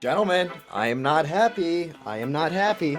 Gentlemen, I am not happy. I am not happy.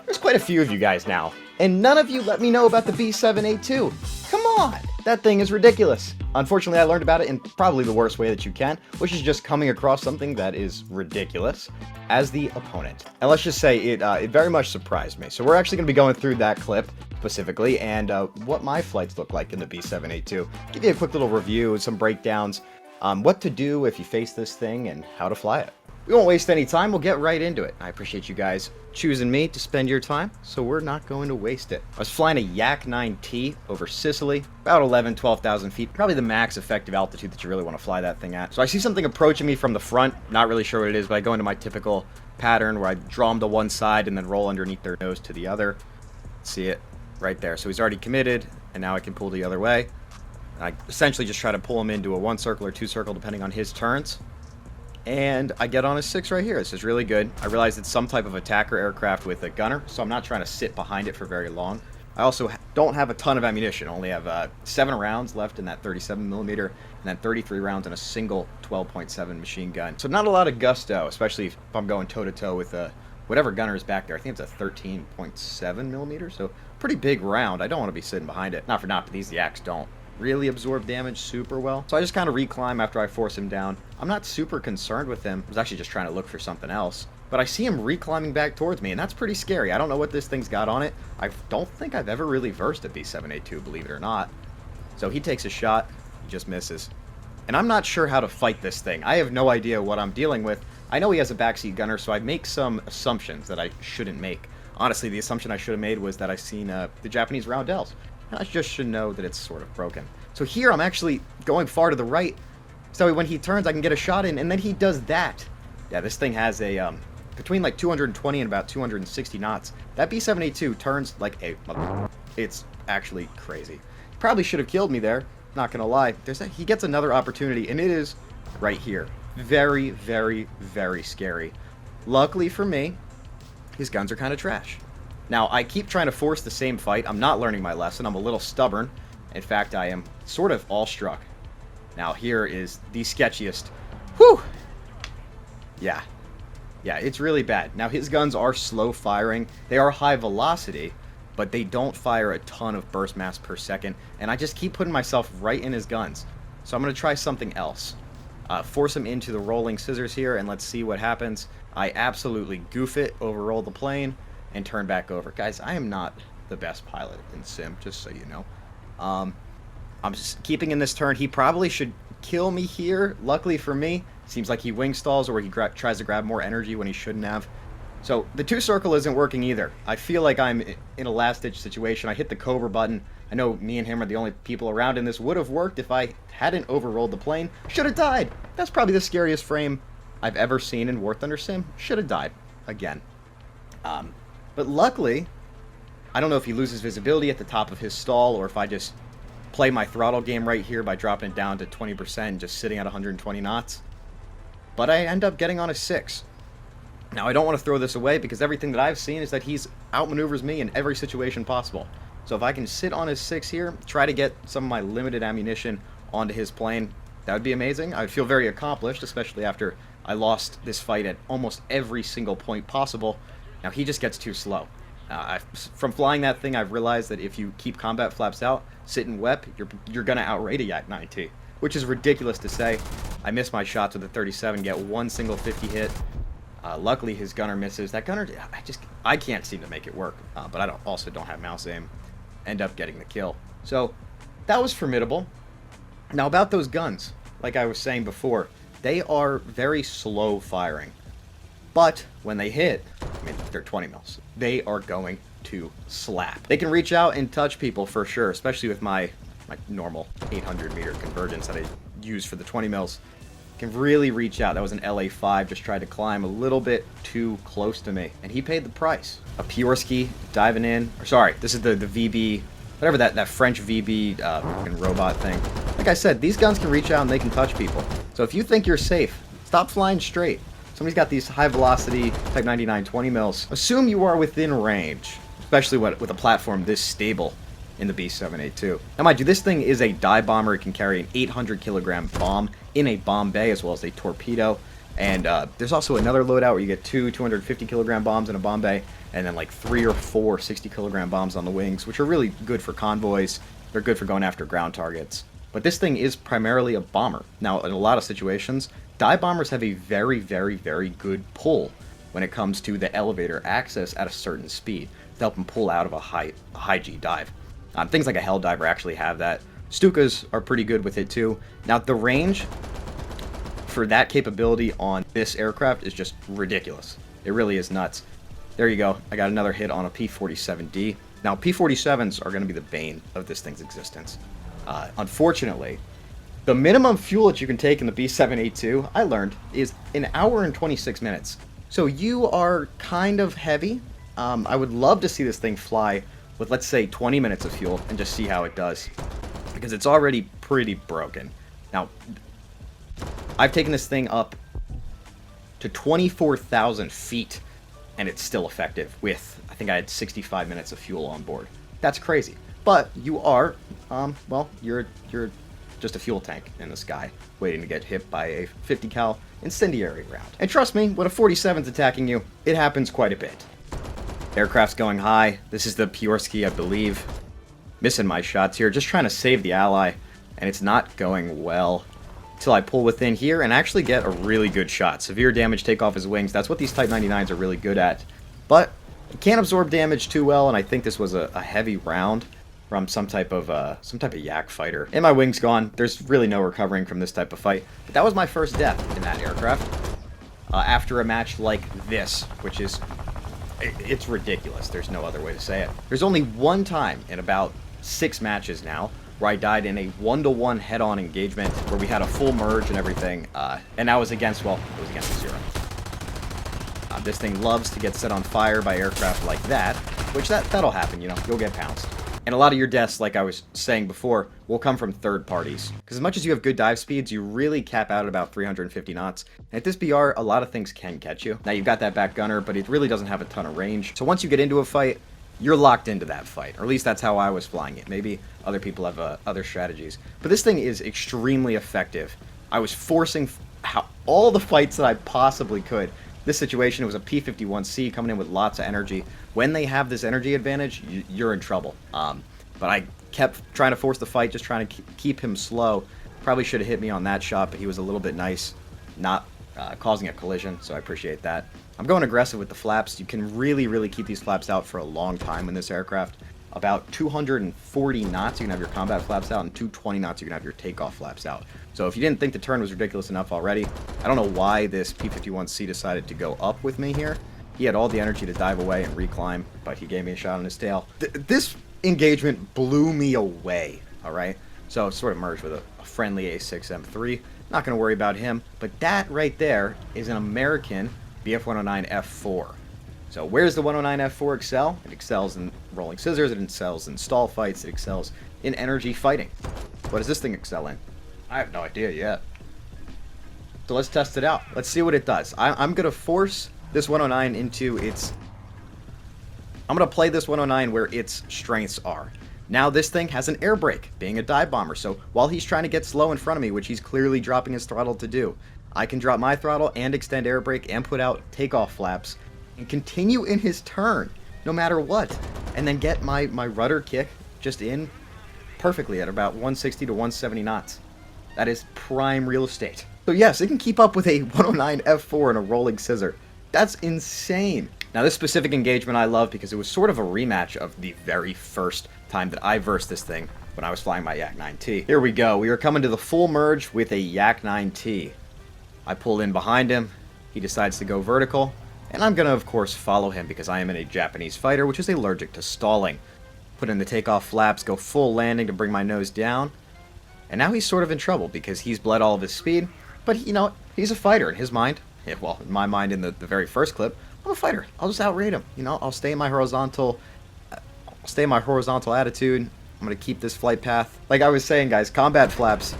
There's quite a few of you guys now, and none of you let me know about the B782. Come on! That thing is ridiculous. Unfortunately, I learned about it in probably the worst way that you can, which is just coming across something that is ridiculous as the opponent. And let's just say it very much surprised me. So we're actually going to be going through that clip specifically and what my flights look like in the B782. Give you a quick little review and some breakdowns. What to do if you face this thing and how to fly it. We won't waste any time, we'll get right into it. I appreciate you guys choosing me to spend your time, so we're not going to waste it. I was flying a Yak 9T over Sicily, about 12,000 feet, probably the max effective altitude that you really want to fly that thing at. So I see something approaching me from the front, not really sure what it is, but I go into my typical pattern where I draw them to one side and then roll underneath their nose to the other. See it right there. So he's already committed, and now I can pull the other way. I essentially just try to pull him into a one circle or two circle depending on his turns. And I get on a 6 right here. This is really good. I realize it's some type of attacker aircraft with a gunner, so I'm not trying to sit behind it for very long. I also don't have a ton of ammunition. I only have 7 rounds left in that 37mm, and then 33 rounds in a single 12.7 machine gun. So not a lot of gusto, especially if I'm going toe-to-toe with whatever gunner is back there. I think it's a 13.7mm, so pretty big round. I don't want to be sitting behind it. Not for naught, but these Yaks don't really absorb damage super well. So I just kind of reclimb after I force him down. I'm not super concerned with him. I was actually just trying to look for something else. But I see him reclimbing back towards me, and that's pretty scary. I don't know what this thing's got on it. I don't think I've ever really versed a B782, believe it or not. So he takes a shot, he just misses. And I'm not sure how to fight this thing. I have no idea what I'm dealing with. I know he has a backseat gunner, so I make some assumptions that I shouldn't make. Honestly, the assumption I should have made was that I've seen the Japanese roundels. I just should know that it's sort of broken. So here I'm actually going far to the right, so when he turns I can get a shot in, and then he does that. Yeah, this thing has a, between like 220 and about 260 knots. That B782 turns like a... It's actually crazy. Probably should have killed me there, not gonna lie. He gets another opportunity, and it is right here. Very, very, very scary. Luckily for me, his guns are kind of trash. Now, I keep trying to force the same fight. I'm not learning my lesson. I'm a little stubborn. In fact, I am sort of awestruck. Now, here is the sketchiest. Whew! Yeah. Yeah, it's really bad. Now, his guns are slow firing. They are high velocity, but they don't fire a ton of burst mass per second. And I just keep putting myself right in his guns. So I'm going to try something else. Force him into the rolling scissors here, and let's see what happens. I absolutely goof it, overroll the plane, and turn back over. Guys, I am not the best pilot in Sim, just so you know. I'm just keeping in this turn. He probably should kill me here. Luckily for me, seems like he wing stalls or he tries to grab more energy when he shouldn't have. So the 2 circle isn't working either. I feel like I'm in a last-ditch situation. I hit the Cobra button. I know me and him are the only people around, and this would have worked if I hadn't overrolled the plane. Should have died. That's probably the scariest frame I've ever seen in War Thunder Sim. Should have died. Again. But luckily, I don't know if he loses visibility at the top of his stall or if I just play my throttle game right here by dropping it down to 20% and just sitting at 120 knots. But I end up getting on a 6. Now, I don't want to throw this away because everything that I've seen is that he's outmaneuvers me in every situation possible. So if I can sit on his 6 here, try to get some of my limited ammunition onto his plane, that would be amazing. I would feel very accomplished, especially after I lost this fight at almost every single point possible. Now, he just gets too slow. From flying that thing, I've realized that if you keep combat flaps out, sit and WEP, you're going to outrate a Yak 9T, which is ridiculous to say. I miss my shots with the 37, get one single 50 hit. Luckily, his gunner misses. That gunner, I can't seem to make it work, but I also don't have mouse aim. End up getting the kill. So, that was formidable. Now, about those guns, like I was saying before, they are very slow firing. But when they hit, I mean, they're 20 mils. They are going to slap. They can reach out and touch people for sure, especially with my normal 800 meter convergence that I use for the 20 mils. Can really reach out. That was an LA5, just tried to climb a little bit too close to me, and he paid the price. A Piorsky diving in, or sorry, this is the VB, whatever that French VB fucking robot thing. Like I said, these guns can reach out and they can touch people. So if you think you're safe, stop flying straight. Somebody's got these high velocity Type 99 20 mils. Assume you are within range, especially with a platform this stable in the B782. Now mind you, this thing is a dive bomber. It can carry an 800 kilogram bomb in a bomb bay as well as a torpedo. And there's also another loadout where you get two 250 kilogram bombs in a bomb bay, and then like 3 or 4 60 kilogram bombs on the wings, which are really good for convoys. They're good for going after ground targets. But this thing is primarily a bomber. Now, in a lot of situations, dive bombers have a very, very, very good pull when it comes to the elevator access at a certain speed to help them pull out of a high G dive. Things like a Hell Diver actually have that. Stukas are pretty good with it too. Now, the range for that capability on this aircraft is just ridiculous. It really is nuts. There you go. I got another hit on a P-47D. Now, P-47s are going to be the bane of this thing's existence. Unfortunately, the minimum fuel that you can take in the B-782, I learned, is 1 hour and 26 minutes. So you are kind of heavy. I would love to see this thing fly with, let's say, 20 minutes of fuel and just see how it does, because it's already pretty broken. Now, I've taken this thing up to 24,000 feet, and it's still effective with, I think I had 65 minutes of fuel on board. That's crazy. But you are, well, you're just a fuel tank in the sky, waiting to get hit by a 50 cal incendiary round. And trust me, when a 47's attacking you, it happens quite a bit. Aircraft's going high. This is the Piorsky, I believe. Missing my shots here, just trying to save the ally, and it's not going well. Until I pull within here and actually get a really good shot. Severe damage, take off his wings. That's what these Type 99s are really good at. But it can't absorb damage too well, and I think this was a heavy round from some type of yak fighter. And my wing's gone. There's really no recovering from this type of fight. But that was my first death in that aircraft. After a match like this, which is... it's ridiculous. There's no other way to say it. There's only one time in about 6 matches now where I died in a 1-to-1 head-on engagement where we had a full merge and everything, and that was against, well, it was against a 0. This thing loves to get set on fire by aircraft like that, which that'll happen, you know, you'll get pounced. And a lot of your deaths, like I was saying before, will come from third parties. Because as much as you have good dive speeds, you really cap out at about 350 knots. And at this BR, a lot of things can catch you. Now, you've got that back gunner, but it really doesn't have a ton of range. So once you get into a fight, you're locked into that fight. Or at least that's how I was flying it. Maybe other people have other strategies. But this thing is extremely effective. I was forcing all the fights that I possibly could. This situation, it was a P-51C coming in with lots of energy. When they have this energy advantage, you're in trouble. But I kept trying to force the fight, just trying to keep him slow. Probably should have hit me on that shot, but he was a little bit nice, not causing a collision, so I appreciate that. I'm going aggressive with the flaps. You can really, really keep these flaps out for a long time in this aircraft. About 240 knots, you can have your combat flaps out, and 220 knots, you can have your takeoff flaps out. So if you didn't think the turn was ridiculous enough already, I don't know why this P-51C decided to go up with me here. He had all the energy to dive away and reclimb, but he gave me a shot on his tail. This engagement blew me away, alright? So sort of merged with a friendly A6M3. Not going to worry about him, but that right there is an American BF-109F4. So where's the 109F4 excel? It excels in rolling scissors, it excels in stall fights, it excels in energy fighting. What does this thing excel in? I have no idea yet. So let's test it out. Let's see what it does. I'm going to force this 109 into its... I'm going to play this 109 where its strengths are. Now this thing has an air brake, being a dive bomber, so while he's trying to get slow in front of me, which he's clearly dropping his throttle to do, I can drop my throttle and extend air brake and put out takeoff flaps and continue in his turn, no matter what, and then get my rudder kick just in perfectly at about 160 to 170 knots. That is prime real estate. So yes, it can keep up with a 109 F4 and a rolling scissor. That's insane. Now this specific engagement I love because it was sort of a rematch of the very first time that I versed this thing when I was flying my Yak 9T. Here we go. We are coming to the full merge with a Yak 9T. I pull in behind him. He decides to go vertical. And I'm going to, of course, follow him because I am in a Japanese fighter, which is allergic to stalling. Put in the takeoff flaps, go full landing to bring my nose down. And now he's sort of in trouble because he's bled all of his speed. But, you know, he's a fighter in his mind. Yeah, well, in my mind in the very first clip, I'm a fighter. I'll just outrate him. You know, I'll stay in my horizontal attitude. I'm going to keep this flight path. Like I was saying, guys, combat flaps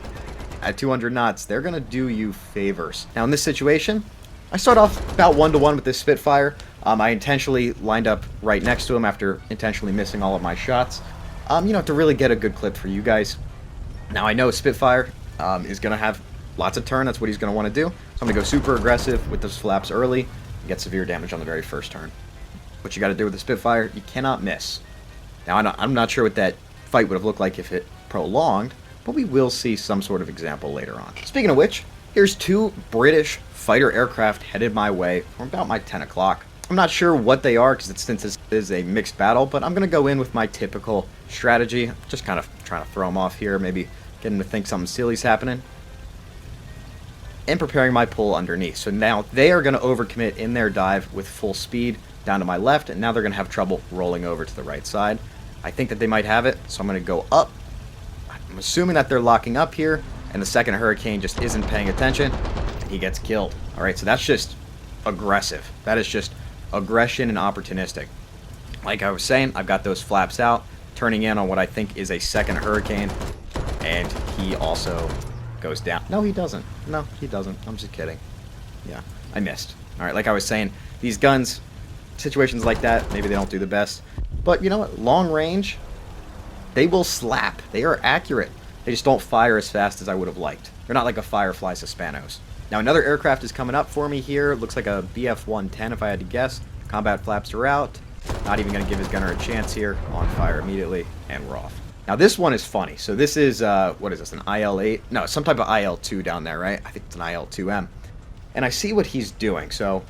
at 200 knots, they're going to do you favors. Now, in this situation, I start off about 1-to-1 with this Spitfire. I intentionally lined up right next to him after intentionally missing all of my shots, you know, to really get a good clip for you guys. Now, I know Spitfire is going to have lots of turn. That's what he's going to want to do. So I'm going to go super aggressive with those flaps early and get severe damage on the very first turn. What you got to do with the Spitfire, you cannot miss. Now, I'm not sure what that fight would have looked like if it prolonged, but we will see some sort of example later on. Speaking of which, here's 2 British fighter aircraft headed my way from about my 10 o'clock. I'm not sure what they are since this is a mixed battle, but I'm going to go in with my typical strategy. Just kind of trying to throw them off here, maybe get them to think something silly's happening. And preparing my pull underneath. So now they are going to overcommit in their dive with full speed down to my left, and now they're going to have trouble rolling over to the right side. I think that they might have it, so I'm going to go up. I'm assuming that they're locking up here, and the second Hurricane just isn't paying attention, and he gets killed. Alright, so that's just aggressive. That is just aggression and opportunistic. Like I was saying, I've got those flaps out, turning in on what I think is a second Hurricane, and he also goes down. No, he doesn't. No, he doesn't. I'm just kidding. Yeah, I missed. Alright, like I was saying, these guns, situations like that, maybe they don't do the best. But you know what? Long range, they will slap. They are accurate. They just don't fire as fast as I would have liked. They're not like a Firefly Suspanos. Now another aircraft is coming up for me here. It looks like a BF-110 if I had to guess. Combat flaps are out. Not even going to give his gunner a chance here. On fire immediately, and we're off. Now this one is funny. So this is, what is this, an IL-8? No, some type of IL-2 down there, right? I think it's an IL-2M. And I see what he's doing, so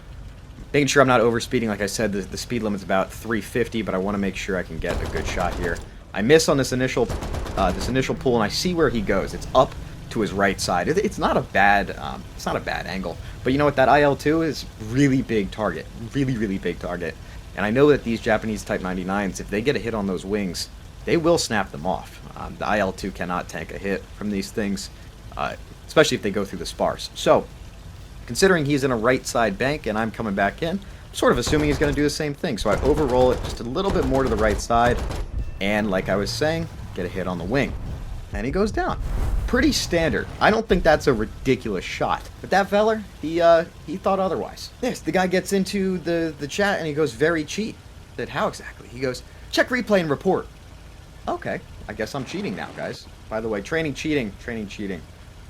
making sure I'm not overspeeding. Like I said, the speed limit's about 350, but I want to make sure I can get a good shot here. I miss on this initial pull, and I see where he goes. It's up to his right side. It's not a bad angle. But you know what? That IL-2 is really big target, really big target. And I know that these Japanese Type 99s, if they get a hit on those wings, they will snap them off. The IL-2 cannot tank a hit from these things, especially if they go through the spars. So, considering he's in a right side bank and I'm coming back in, I'm sort of assuming he's going to do the same thing. So I overroll it just a little bit more to the right side, and like I was saying, get a hit on the wing. And he goes down. Pretty standard. I don't think that's a ridiculous shot. But that feller, he thought otherwise. Yes, the guy gets into the chat and he goes, very cheat. I said, how exactly? He goes, check replay and report. Okay, I guess I'm cheating now, guys. By the way, training cheating.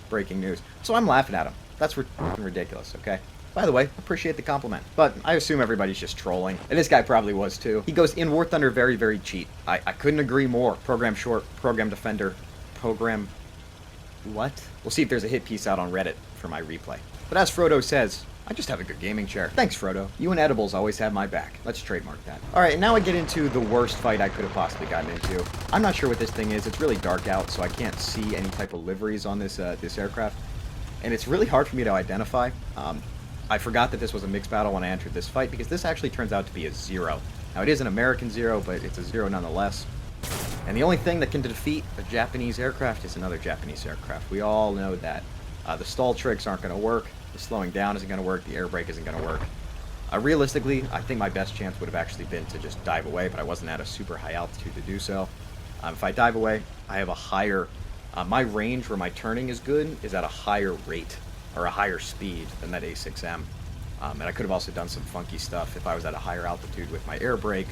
Breaking news. So I'm laughing at him. That's ridiculous, okay? By the way, appreciate the compliment. But I assume everybody's just trolling. And this guy probably was too. He goes, in War Thunder, very cheat. I couldn't agree more. Program short, program defender, program... what? We'll see if there's a hit piece out on Reddit for my replay. But as Frodo says, I just have a good gaming chair. Thanks, Frodo. You and Edibles always have my back. Let's trademark that. Alright, now I get into the worst fight I could have possibly gotten into. I'm not sure what this thing is. It's really dark out, so I can't see any type of liveries on this aircraft. And it's really hard for me to identify. I forgot that this was a mixed battle when I entered this fight, because this actually turns out to be a 0. Now, it is an American 0, but it's a 0 nonetheless. And the only thing that can defeat a Japanese aircraft is another Japanese aircraft. We all know that. The stall tricks aren't going to work. The slowing down isn't going to work. The air brake isn't going to work. Realistically, I think my best chance would have actually been to just dive away, but I wasn't at a super high altitude to do so. If I dive away, I have a higher... my range where my turning is good is at a higher rate, or a higher speed than that A6M. And I could have also done some funky stuff if I was at a higher altitude with my air brake,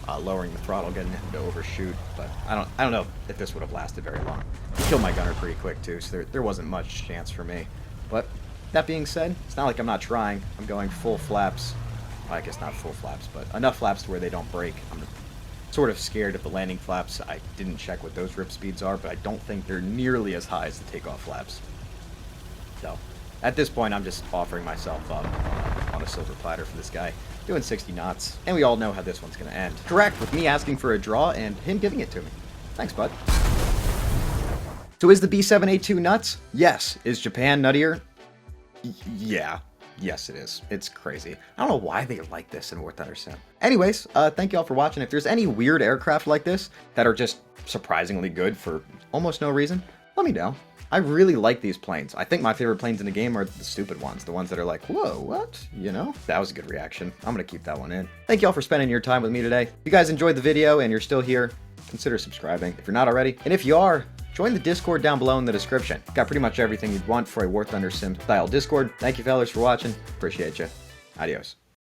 lowering the throttle, getting him to overshoot. But I don't know if this would have lasted very long. He killed my gunner pretty quick too, so there wasn't much chance for me. But that being said, it's not like I'm not trying. I'm going full flaps. Well, I guess not full flaps, but enough flaps to where they don't break. I'm sort of scared of the landing flaps. I didn't check what those rip speeds are, but I don't think they're nearly as high as the takeoff flaps. So, at this point, I'm just offering myself up on a silver platter for this guy, doing 60 knots, and we all know how this one's going to end. Correct, with me asking for a draw and him giving it to me. Thanks, bud. So is the B7A2 nuts? Yes. Is Japan nuttier? Yeah. Yes, it is. It's crazy. I don't know why they like this in War Thunder Sim. Anyways, thank you all for watching. If there's any weird aircraft like this that are just surprisingly good for almost no reason, let me know. I really like these planes. I think my favorite planes in the game are the stupid ones. The ones that are like, whoa, what? You know? That was a good reaction. I'm going to keep that one in. Thank you all for spending your time with me today. If you guys enjoyed the video and you're still here, consider subscribing if you're not already. And if you are, join the Discord down below in the description. Got pretty much everything you'd want for a War Thunder Sim style Discord. Thank you fellas for watching. Appreciate you. Adios.